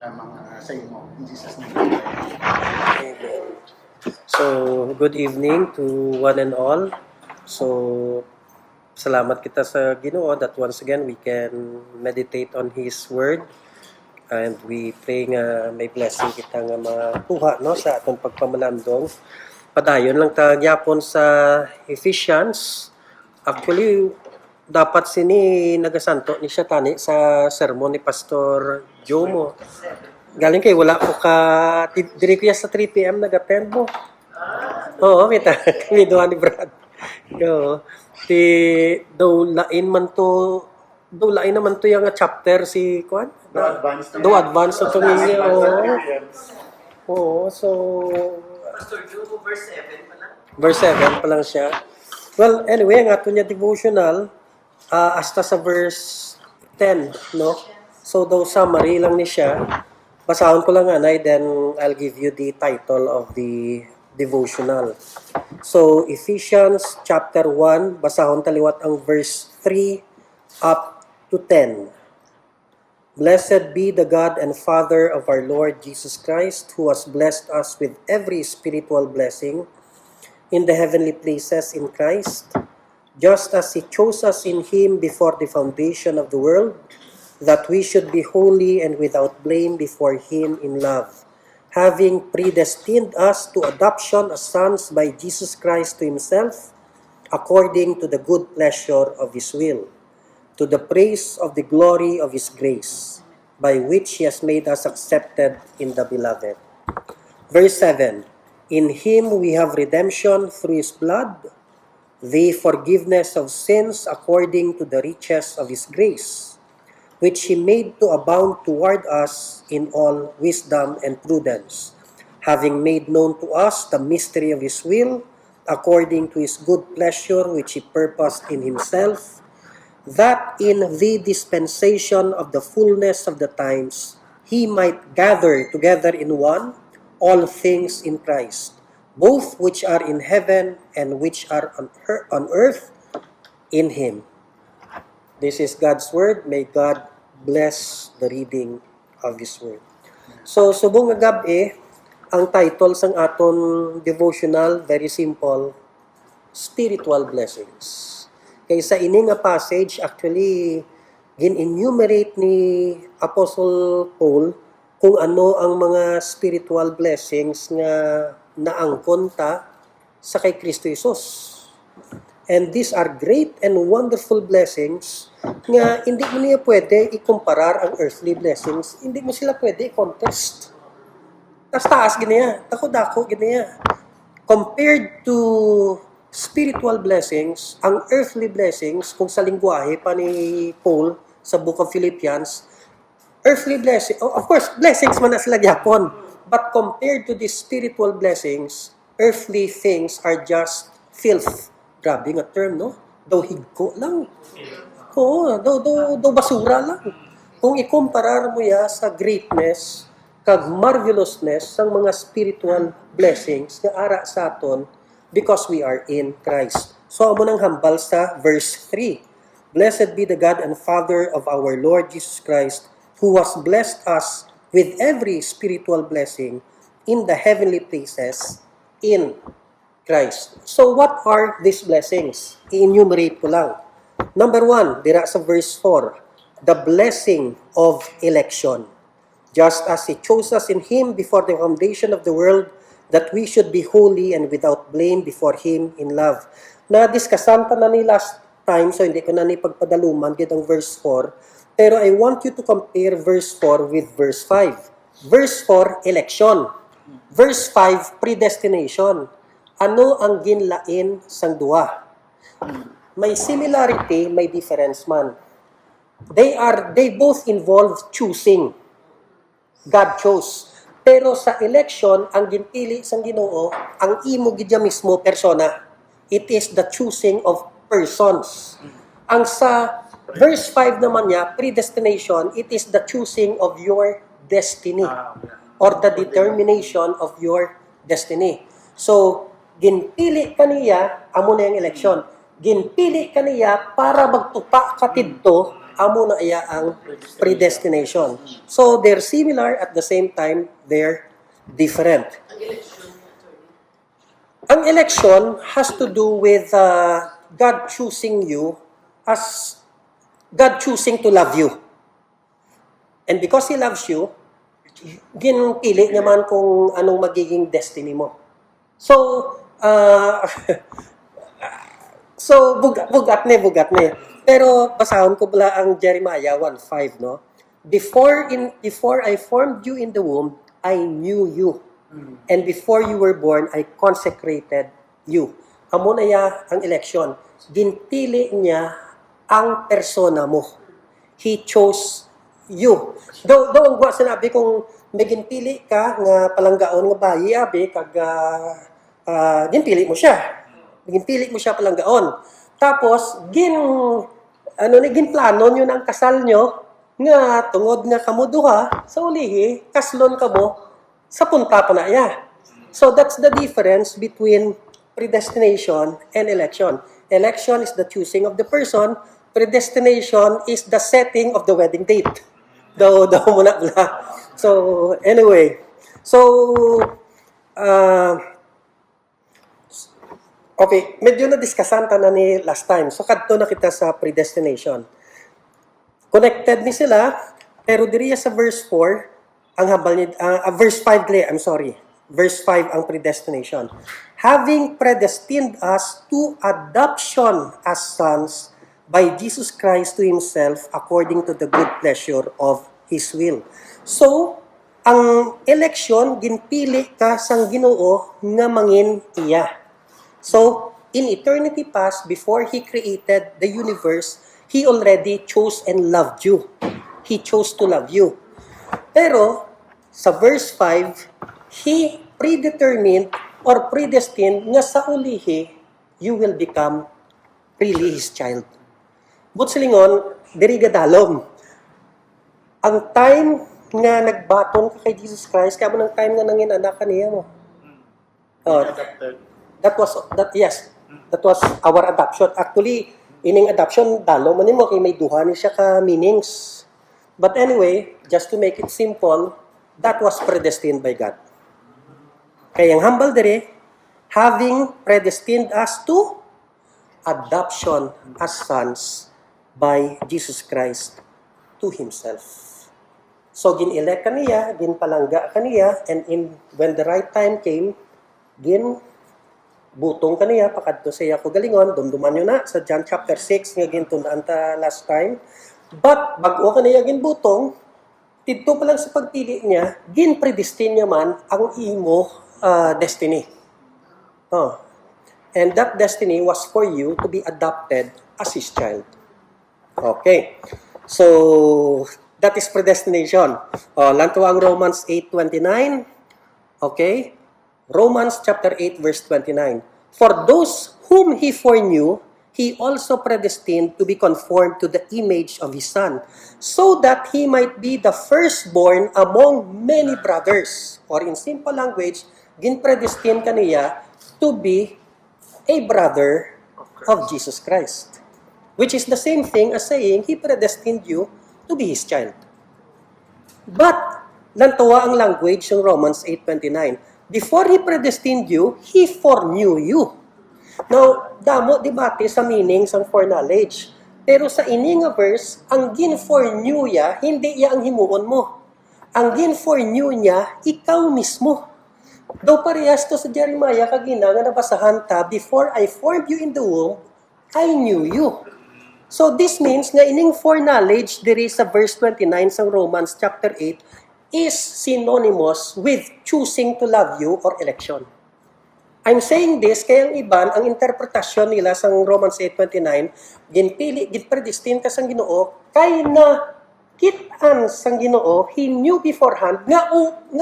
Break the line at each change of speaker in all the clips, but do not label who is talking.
sa imo. In Jesus' name.
Amen. So, good evening to one and all. So, salamat kita sa Ginoo that once again we can meditate on His Word. And we pray nga may blessing kita nga makuha no, sa atong pagpamalandong. Padayon lang ta gyapon sa Ephesians. Actually, dapat sini nagasanto ni siya tani sa sermon ni Pastor Jomo. Galing kay wala ko ka diri ko sa 3 PM nag-attend mo. Oo, kita kami duha ni Brad. Oo. Daw lain naman to yung chapter si Kuan. Do advance to ninyo. Oo, so
Pastor Jomo, verse 7 pa lang.
verse 7 pa lang siya. Well, anyway, ang ato niya devotional hasta sa verse 10, no? So, daw summary lang ni siya. Basahon ko lang anay, then I'll give you the title of the devotional. So, Ephesians chapter 1, basahon taliwat ang verse 3 up to 10. Blessed be the God and Father of our Lord Jesus Christ, who has blessed us with every spiritual blessing in the heavenly places in Christ, just as He chose us in Him before the foundation of the world, that we should be holy and without blame before Him in love, having predestined us to adoption as sons by Jesus Christ to Himself, according to the good pleasure of His will, to the praise of the glory of His grace, by which He has made us accepted in the Beloved. Verse 7, in Him we have redemption through His blood, the forgiveness of sins according to the riches of His grace, which He made to abound toward us in all wisdom and prudence, having made known to us the mystery of His will, according to His good pleasure which He purposed in Himself, that in the dispensation of the fullness of the times He might gather together in one all things in Christ, both which are in heaven and which are on earth in Him. This is God's Word. May God bless the reading of His Word. So, subong nga gabi, ang title sang aton devotional, very simple, Spiritual Blessings. Kaysa ini nga passage, actually, gin-enumerate ni Apostle Paul kung ano ang mga spiritual blessings nga naangkon ta sa kay Kristo Jesus. And these are great and wonderful blessings nga hindi mo niya pwede ikumparar ang earthly blessings. Hindi mo sila pwede i-contest. Taas ganiya. Dako-dako ganiya. Compared to spiritual blessings, ang earthly blessings, kung sa lingwahe pa ni Paul sa Book of Philippians, earthly blessings, of course, blessings man na sila gyapon. But compared to these spiritual blessings, earthly things are just filth. Grabe nga term, no? Daw higko lang. Oo, daw basura lang. Kung ikumparar mo ya sa greatness, kag marvelousness sang mga spiritual blessings nga ara sa aton because we are in Christ. So, amo nang hambal sa verse 3. Blessed be the God and Father of our Lord Jesus Christ, who has blessed us with every spiritual blessing in the heavenly places in Christ. So, what are these blessings? I-enumerate ko lang. Number 1, dira sa verse 4, the blessing of election. Just as He chose us in Him before the foundation of the world, that we should be holy and without blame before Him in love. Na-discussan pa na ni last time, so hindi ko na ni pagpadaluman, gid ang verse 4. Pero I want you to compare verse 4 with verse 5. Verse 4, election. Verse 5, predestination. Ano ang ginlain sang duha? May similarity, may difference man. They both involve choosing. God chose. Pero sa election, ang ginpili sang Ginoo, ang imo gidya mismo persona. It is the choosing of persons. Ang sa verse 5 naman niya, predestination, it is the choosing of your destiny or the determination of your destiny. So, ginpili kaniya amo na yung election. ginpili kaniya para magtupa katidto amo na iya ang predestination. So they're similar at the same time they're different. Ang election has to do with God choosing you as God choosing to love you. And because He loves you, ginpili naman kung anong magiging destiny mo. So, bugat na. Pero basahon ko pala ang Jeremiah 1:5, no? Before I formed you in the womb, I knew you. And before you were born, I consecrated you. Amo na ya ang election. Ginpili niya ang persona mo. He chose you. Though ang gwa sinabi kung may ginpili ka nga palanggaon nga bayi, abi, kag ginpili mo siya. Ginpili mo siya palanggaon. Tapos, ginplano nyo ng kasal nyo nga tungod nga kamo duha sa ulihi, kaslon kamo sa punta pa na iya. So that's the difference between predestination and election. Election is the choosing of the person. Predestination is the setting of the wedding date. Daw muna bla. So anyway, okay, medyo na-discussan ta na ni last time. So kadto na kita sa predestination. Connected ni sila, pero diriya sa verse 4, ang habal ni verse 5 Verse 5 ang predestination. Having predestined us to adoption as sons by Jesus Christ to Himself according to the good pleasure of His will. So, ang election ginpili ka sang Ginoo nga mangin iya. So, in eternity past, before He created the universe, He already chose and loved you. He chose to love you. Pero, sa verse 5, He predetermined or predestined nga sa ulihi, you will become really His child. But silingon, diri gadalom. Ang time nga nagbaton ka kay Jesus Christ, kaya mo ng time nga nangin anak kaniya mo. That was our adoption. Actually, ining adoption, dalo man mo kay may duha ni siya ka meanings. But anyway, just to make it simple, that was predestined by God. Kaya ang humble dere, having predestined us to adoption as sons by Jesus Christ to Himself. So, gin-elect kaniya, gin-palangga kaniya, and when the right time came, gin-butong kaniya, pakadto sa iya ko galingon, dumduman nyo na, sa John chapter 6, nga gintundaan ta last time. But, bago kaniya gin-butong, dito pa lang sa pagpili niya, gin-predestine niya man ang imo destiny. And that destiny was for you to be adopted as His child. Okay. So, that is predestination. Lanto ang Romans 8:29. Okay. Romans chapter 8 verse 29. For those whom He foreknew, He also predestined to be conformed to the image of His Son, so that He might be the firstborn among many brothers. Or in simple language, ginpredestined kaniya to be a brother of Jesus Christ. Which is the same thing as saying, He predestined you to be His child. But, lantawa ang language ng Romans 8:29. Before He predestined you, He foreknew you. Now, damo debate sa meaning sang foreknowledge. Pero sa ini nga verse, ang gin-foreknew ya, hindi iya ang himuon mo. Ang gin-foreknew niya, ikaw mismo. Daw parehas to sa Jeremiah kagina nga nabasahan ta, before I formed you in the womb, I knew you. So this means nga ining foreknowledge diri sa verse 29 sa Romans chapter 8 is synonymous with choosing to love you or election. I'm saying this kaya ang iban, ang interpretasyon nila sa Romans 8:29, ginpredestine ka sang Ginoo kay na kit-an sang Ginoo, He knew beforehand nga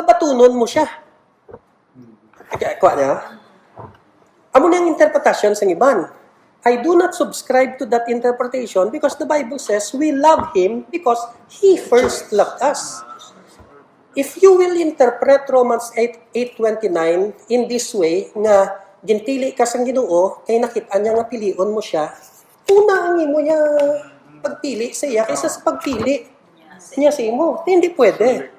batunon mo siya. Kuha niya. Amo na ang interpretasyon sang iban. I do not subscribe to that interpretation because the Bible says we love Him because He first loved us. If you will interpret Romans 8:29 in this way, nga ginpili ka sang Ginoo, kay nakita niya nga pilion mo siya, una ang imo niya pagpili sa iya kaysa sa pagpili niya sa imo. Hindi pwede.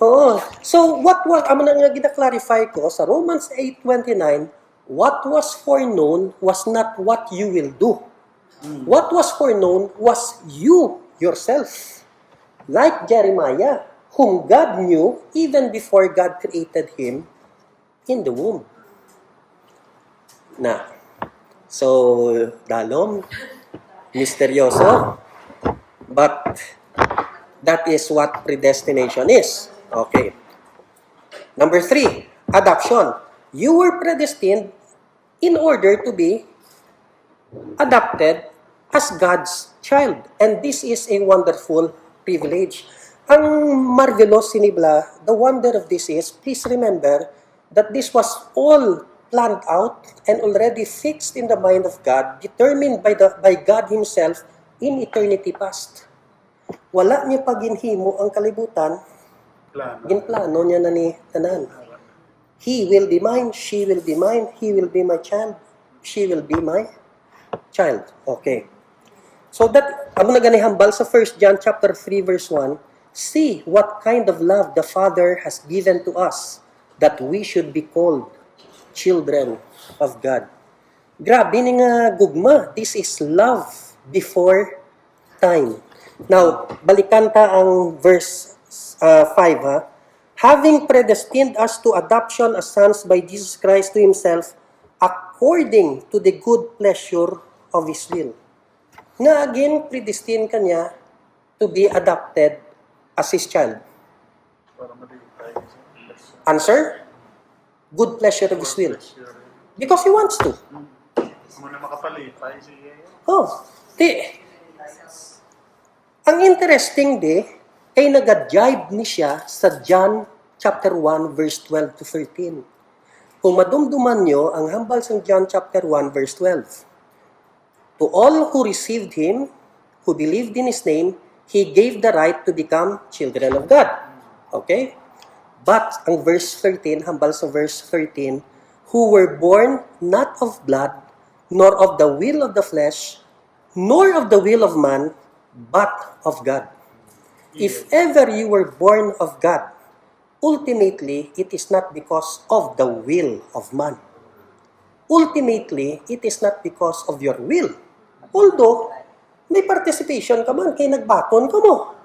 Oo. So, what was, amo na nga gina-clarify ko sa Romans 8:29, what was foreknown was not what you will do. What was foreknown was you yourself. Like Jeremiah, whom God knew even before God created him in the womb. Na. So, dalom, misteryoso, but that is what predestination is. Okay. Number 3, adoption. You were predestined in order to be adopted as God's child. And this is a wonderful privilege. Ang marvelous sinibla, the wonder of this is, please remember that this was all planned out and already fixed in the mind of God, determined by God Himself in eternity past. Wala niya paginhimo ang kalibutan, ginplano niya na ni tanan. He will be mine, she will be mine, he will be my child, she will be my child. Okay. So that, amo na ganihambal sa 1 John chapter 3 verse 1, see what kind of love the Father has given to us, that we should be called children of God. Grabe ni nga gugma. This is love before time. Now, balikan ta ang verse 5 ha. Having predestined us to adoption as sons by Jesus Christ to Himself, according to the good pleasure of His will. Nga again, predestined kanya to be adopted as His child. Answer? Good pleasure of His will. Because He wants to.
Muna makapalipay siya.
Oh, ang interesting kay nag-jibe ni siya sa John chapter 1 verse 12 to 13. Kung madumduman nyo ang hambal sa John chapter 1 verse 12. To all who received Him, who believed in His name, He gave the right to become children of God. Okay? But, ang verse 13, hambal sa verse 13, who were born not of blood, nor of the will of the flesh, nor of the will of man, but of God. If ever you were born of God, ultimately, it is not because of the will of man. Ultimately, it is not because of your will. Although, may participation ka man, kaya nagbaton ka mo.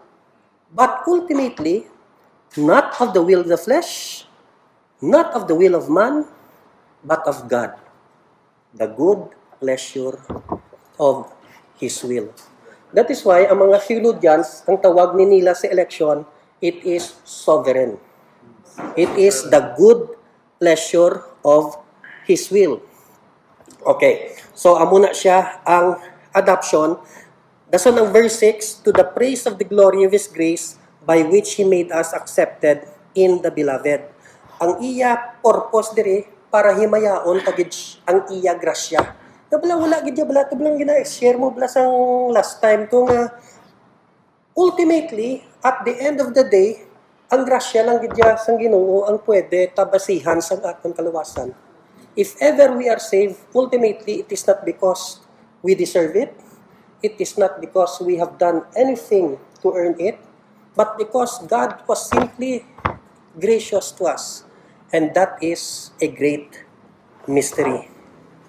But ultimately, not of the will of the flesh, not of the will of man, but of God. The good pleasure of His will. That is why, ang mga theologians, ang tawag ni nila sa election, it is sovereign. It is the good pleasure of His will. Okay. So, amo na siya ang adoption. Dason ang verse 6, to the praise of the glory of His grace, by which He made us accepted in the beloved. Ang iya purpose diri para himayaon tagid ang iya grasya. Wala gid bala to blang gina-share mo bala sang last time to nga ultimately at the end of the day ang grasya lang gid sang Ginoo ang pwede tabasihan sang atong kaluwasan. If ever we are saved, ultimately it is not because we deserve it. It is not because we have done anything to earn it, but because God was simply gracious to us. And that is a great mystery.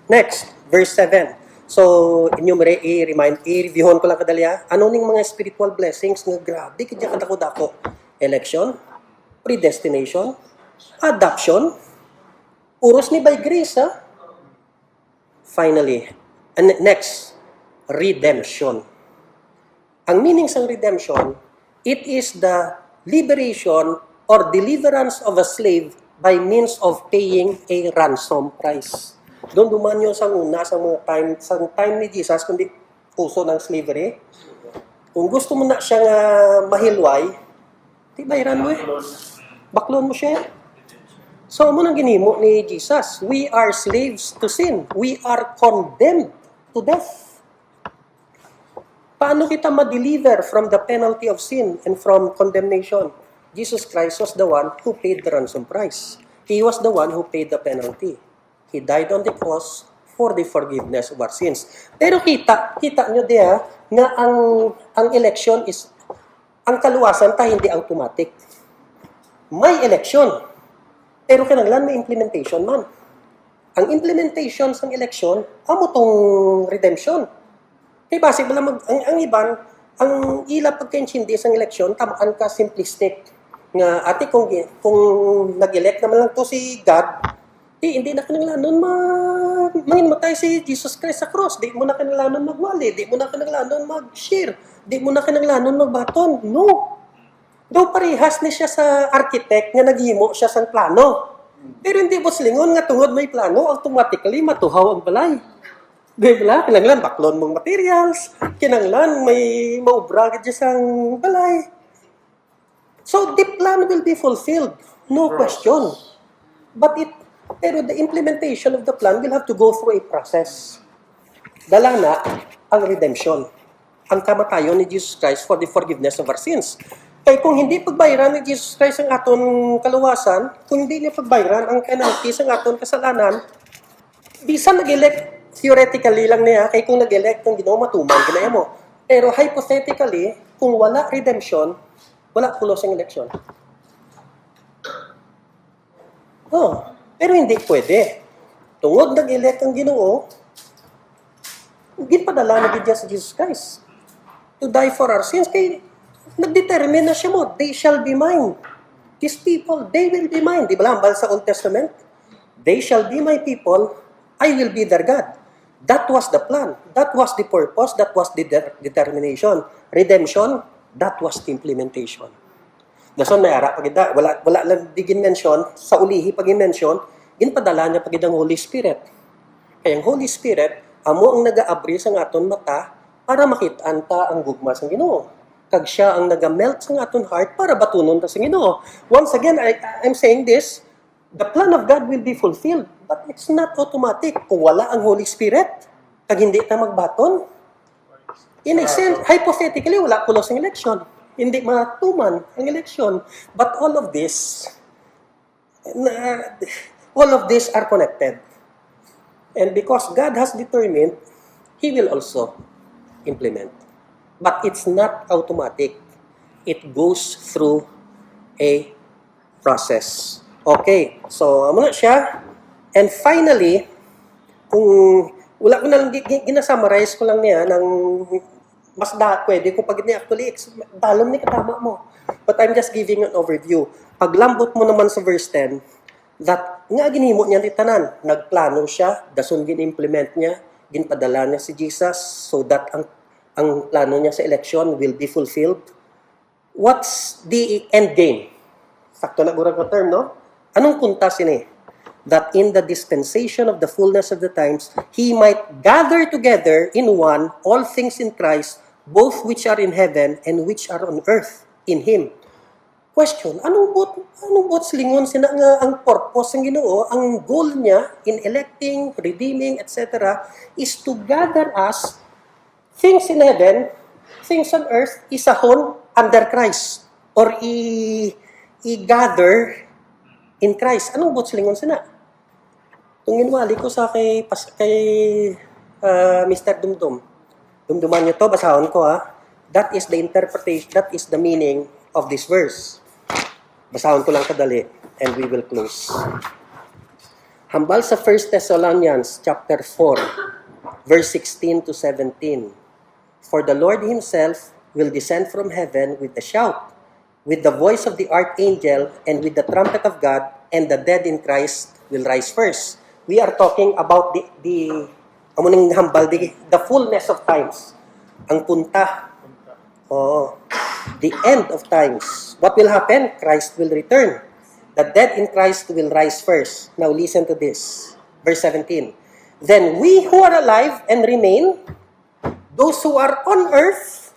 Next, verse 7. So, i-reviewon ko lang kadalya. Ano ning mga spiritual blessings nga grabe kaya kadako-dako? Election, predestination, adoption, puros ni by grace, ha? Finally, and next, redemption. Ang meaning sa redemption, it is the liberation or deliverance of a slave by means of paying a ransom price. Doon dumanyo sa una, sa mga time ni Jesus, kundi puso ng slavery. Kung gusto mo na siya nga mahilway, di bayaran mo baklon mo siya. So, mo nang ginimo ni Jesus. We are slaves to sin. We are condemned to death. Paano kita ma-deliver from the penalty of sin and from condemnation? Jesus Christ was the one who paid the ransom price. He was the one who paid the penalty. He died on the cross for the forgiveness of our sins. Pero kita nyo diya nga ang election is, ang kaluwasan ta hindi automatic. May election. Pero kinanglan may implementation man. Ang implementation sa election, amo tong redemption. Kaya base bala ang iban, ang ila pagka-intindi sa election, tamaan ka simplistic. Nga ati kung nag-elect naman lang to si God, hindi na kinanglanon manginmatay si Jesus Christ sa cross. Di mo na kinanglanon magwali. Di mo na kinanglanon mag-share. Di mo na kinanglanon magbaton. No. Daw parehas ni siya sa architect nga naghimo siya sa plano. Pero hindi mo silingon nga tungod may plano, automatically matuhaw ang balay. Di ba? Kinanglan, baklon mong materials. Kinanglan, may maubra ka dyan sa balay. So, the plan will be fulfilled. No question. Pero the implementation of the plan will have to go through a process. Dala na ang redemption. Ang kamatayon ni Jesus Christ for the forgiveness of our sins. Kaya kung hindi pagbayaran ni Jesus Christ ang aton kaluwasan, kung hindi niya pagbayaran ang penalty sa aton kasalanan, bisan nag-elect, theoretically lang niya, kaya kung nag-elect ng Ginoo matuman, ginaya mo. Pero hypothetically, kung wala redemption, wala pulos ang election. Pero hindi pwede. Tungod nag-elect ang Ginoo, ginpadala na gid sa Jesus Christ to die for our sins. Kaya nagdetermine na siya mo, they shall be mine. These people, they will be mine. Di ba lang, sa Old Testament? They shall be my people, I will be their God. That was the plan. That was the purpose. That was the determination. Redemption, that was the implementation. Dason may ara pagida, wala lang digin mention, sa ulihi pag mention, ginpadala niya pagid ang Holy Spirit. Kaya ang Holy Spirit, amo ang nagaabri sa aton mata para makit-an ta ang gugma sa Ginoo. Kag siya ang nagamelt sa aton heart para batunon ta sa Ginoo. Once again, I'm saying this, the plan of God will be fulfilled, but it's not automatic. Kung wala ang Holy Spirit, kag hindi ta magbaton, in a sense, hypothetically, wala pulos ang election. Hindi matuman ang election. But all of this are connected. And because God has determined, He will also implement. But it's not automatic. It goes through a process. Okay, so amo na siya. And finally, kung wala ko na lang, ginasummarize ko lang niya ng mas pwede kung pag actually, dalom ni katama mo. But I'm just giving an overview. Paglambot mo naman sa verse 10, that nga ginhimo niya ni tanan, nagplano siya, dason gin-implement niya, ginpadala niya si Jesus so that ang plano niya sa election will be fulfilled. What's the end game? Sakto na gurang ko term, no? Anong punta sini? That in the dispensation of the fullness of the times, He might gather together in one all things in Christ, both which are in heaven and which are on earth in Him. Question, anong bot silingon sina nga ang purpose ng Ginoo, ang goal niya in electing, redeeming, etc. is to gather us things in heaven, things on earth, isahon under Christ. Or i-gather in Christ. Anong bot silingon sina? Kung ginwali ko sa kay Mr. Dumdum. Dumduman niyo to, basahon ko ha. That is the interpretation, that is the meaning of this verse. Basahon ko lang kadali and we will close. Hambal sa 1 Thessalonians chapter 4, verse 16 to 17. For the Lord Himself will descend from heaven with a shout, with the voice of the archangel, and with the trumpet of God, and the dead in Christ will rise first. We are talking about the fullness of times. Ang punta. The end of times. What will happen? Christ will return. The dead in Christ will rise first. Now listen to this. Verse 17. Then we who are alive and remain, those who are on earth,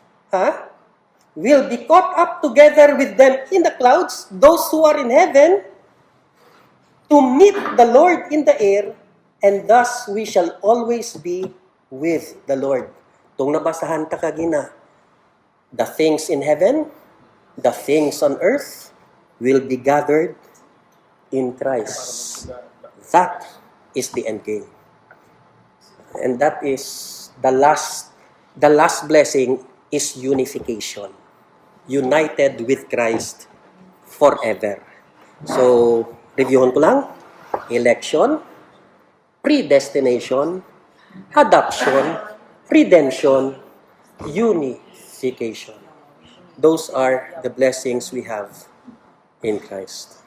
will be caught up together with them in the clouds, those who are in heaven, to meet the Lord in the air, and thus we shall always be with the Lord. Itong nabasahan ta kagina, the things in heaven, the things on earth, will be gathered in Christ. That is the end game. And that is the last blessing is unification. United with Christ forever. So, reviewin ko lang. Election, predestination, adoption, redemption, unification. Those are the blessings we have in Christ.